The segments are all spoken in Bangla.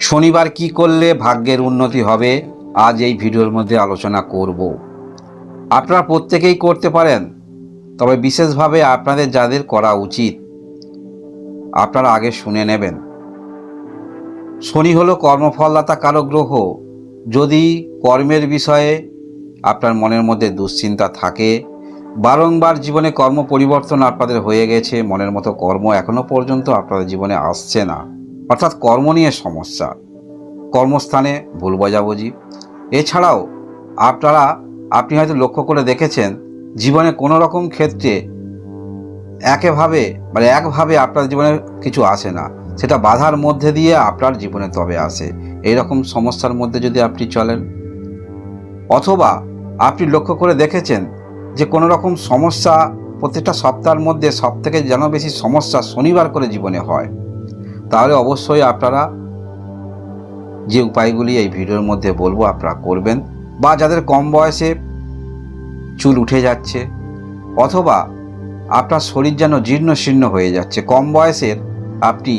শনিবার কি করলে ভাগ্যের উন্নতি হবে আজ এই ভিডিওর মধ্যে আলোচনা করব। আপনারা প্রত্যেকেই করতে পারেন, তবে বিশেষভাবে আপনাদের যাদের করা উচিত আপনারা আগে শুনে নেবেন। শনি হলো কর্মফলদাতা কারক গ্রহ। যদি কর্মের বিষয়ে আপনার মনের মধ্যে দুশ্চিন্তা থাকে, বারংবার জীবনে কর্ম পরিবর্তন আপনাদের হয়ে গেছে, মনের মতো কর্ম এখনো পর্যন্ত আপনাদের জীবনে আসছে না, অর্থাৎ কর্ম নিয়ে সমস্যা, কর্মস্থানে ভুল বোঝাবুঝি, এছাড়াও আপনি হয়তো লক্ষ্য করে দেখেছেন জীবনে কোনো রকম ক্ষেত্রে একভাবে আপনার জীবনে কিছু আসে না, সেটা বাধার মধ্যে দিয়ে আপনার জীবনে তবে আসে। এই রকম সমস্যার মধ্যে যদি আপনি চলেন, অথবা আপনি লক্ষ্য করে দেখেছেন যে কোনো রকম সমস্যা প্রত্যেকটা সপ্তাহের মধ্যে সবথেকে যেন বেশি সমস্যা শনিবার করে জীবনে হয়, তাহলে অবশ্যই আপনারা যে উপায়গুলি এই ভিডিওর মধ্যে বলবো আপনারা করবেন। বা যাদের কম বয়সে চুল উঠে যাচ্ছে, অথবা আপনার শরীর যেন জীর্ণ শীর্ণ হয়ে যাচ্ছে, কম বয়সের আপনি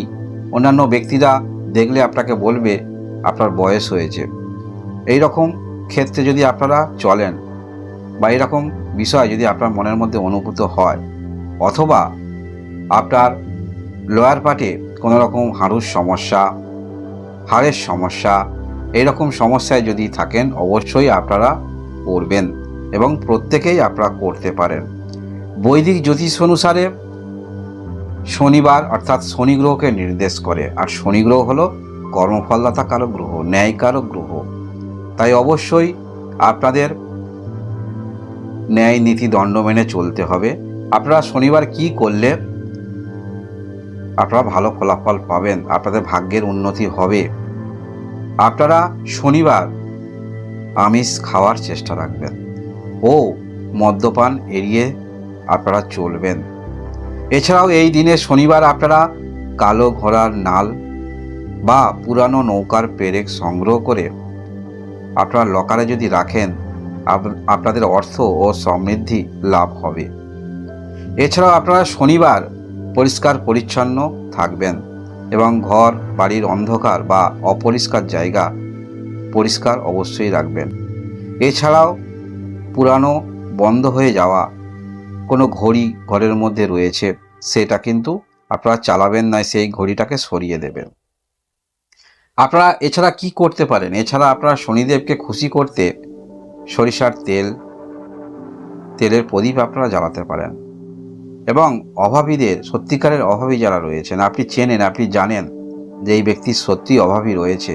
অন্যান্য ব্যক্তিরা দেখলে আপনাকে বলবে আপনার বয়স হয়েছে, এই রকম ক্ষেত্রে যদি আপনারা চলেন বা এরকম বিষয় যদি আপনার মনের মধ্যে অনুভূত হয়, অথবা আপনার লোয়ার পার্টে কোনো রকম হাঁটুর সমস্যা, হাড়ের সমস্যা, এইরকম সমস্যায় যদি থাকেন অবশ্যই আপনারা করবেন এবং প্রত্যেকেই আপনারা করতে পারেন। বৈদিক জ্যোতিষ অনুসারে শনিবার অর্থাৎ শনি গ্রহকে নির্দেশ করে, আর শনি গ্রহ হলো কর্মফলদাতা কারক গ্রহ, ন্যায়কারক গ্রহ। তাই অবশ্যই আপনাদের ন্যায় নীতি দণ্ড মেনে চলতে হবে। আপনারা শনিবার কি করলে আপনারা ভালো ফলাফল পাবেন, আপনাদের ভাগ্যের উন্নতি হবে। আপনারা শনিবার আমিষ খাওয়ার চেষ্টা রাখবেন ও মদ্যপান এড়িয়ে আপনারা চলবেন। এছাড়াও এই দিনে শনিবার আপনারা কালো ঘোড়ার নাল বা পুরানো নৌকার পেরেক সংগ্রহ করে আপনারা লকারে যদি রাখেন, আপনাদের অর্থ ও সমৃদ্ধি লাভ হবে। এছাড়াও আপনারা শনিবার পরিষ্কার পরিচ্ছন্ন থাকবেন এবং ঘর বাড়ির অন্ধকার বা অপরিষ্কার জায়গা পরিষ্কার অবশ্যই রাখবেন। এছাড়াও পুরানো বন্ধ হয়ে যাওয়া কোনো ঘড়ি ঘরের মধ্যে রয়েছে, সেটা কিন্তু আপনারা চালাবেন না, সেই ঘড়িটাকে সরিয়ে দেবেন। আপনারা এছাড়া কি করতে পারেন, এছাড়া আপনারা শনিদেবকে খুশি করতে সরিষার তেলের প্রদীপ আপনারা জ্বালাতে পারেন। এবং অভাবীদের, সত্যিকারের অভাবী যারা রয়েছেন, আপনি চেনেন, আপনি জানেন যে এই ব্যক্তি সত্যি অভাবী রয়েছে,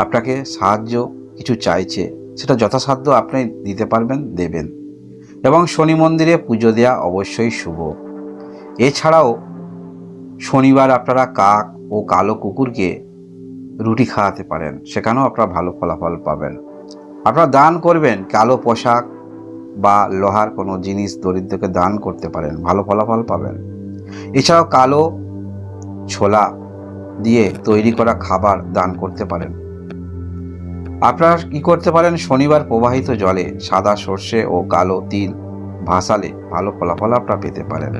আপনাকে সাহায্য কিছু চাইছে, সেটা যথাসাধ্য আপনি দিতে পারবেন, দেবেন। এবং শনি মন্দিরে পুজো দেওয়া অবশ্যই শুভ। এছাড়াও শনিবার আপনারা কাক ও কালো কুকুরকে রুটি খাওয়াতে পারেন, সেখানেও আপনারা ভালো ফলাফল পাবেন। আপনারা দান করবেন, কালো পোশাক বা লোহার কোনো জিনিস দরিদ্রকে দান করতে পারেন, ভালো ফলাফল পাবেন। এছাড়াও কালো ছোলা দিয়ে তৈরি করা খাবার দান করতে পারেন। আপনারা কি করতে পারেন, শনিবার প্রবাহিত জলে সাদা সর্ষে ও কালো তিল ভাসালে ভালো ফলাফল আপনারা পেতে পারেন।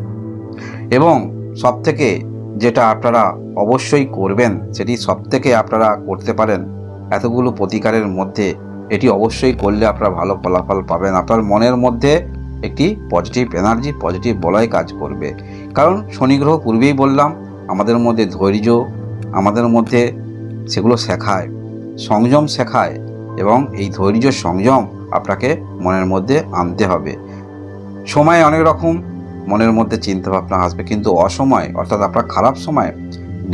এবং সবথেকে যেটা আপনারা অবশ্যই করবেন, সেটি সবথেকে আপনারা করতে পারেন, এতগুলো প্রতিকারের মধ্যে এটি অবশ্যই করলে আপনারা ভালো ফলাফল পাবেন। আপনার মনের মধ্যে একটি পজিটিভ এনার্জি, পজিটিভ বলয় কাজ করবে। কারণ শনি গ্রহ পূর্বেই বললাম আমাদের মধ্যে ধৈর্য, আমাদের মধ্যে সেগুলো শেখায়, সংযম শেখায়, এবং এই ধৈর্য সংযম আপনাকে মনের মধ্যে আনতে হবে। সময় অনেক রকম মনের মধ্যে চিন্তাভাবনা আসবে, কিন্তু অসময় অর্থাৎ আপনার খারাপ সময়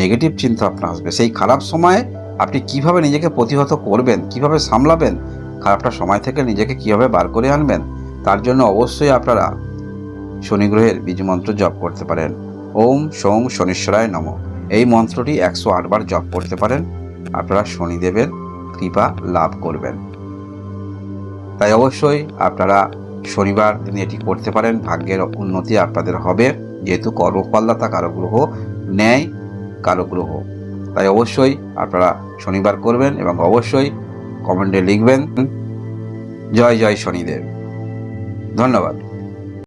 নেগেটিভ চিন্তাভাবনা আসবে। সেই খারাপ সময়ে আপনি কিভাবে নিজেকে প্রতিহত করবেন, কিভাবে সামলাবেন, খারাপটা সময় থেকে নিজেকে কিভাবে বার করে আনবেন, তার জন্য অবশ্যই আপনারা শনি গ্রহের বীজমন্ত্র জপ করতে পারেন। ওম সোম শনিশ্বরায় নমঃ, এই মন্ত্রটি 108 বার জপ করতে পারেন, আপনারা শনিদেবের কৃপা লাভ করবেন। তাই অবশ্যই আপনারা শনিবার দিনে এটি করতে পারেন, ভাগ্যের উন্নতি আপনাদের হবে, যেহেতু কর্মফলদাতা কারক গ্রহ, ন্যায় কারক গ্রহ। তাই অবশ্যই আপনারা শনিবার করবেন এবং অবশ্যই কমেন্টে লিখবেন জয় জয় শনিদেব। ধন্যবাদ।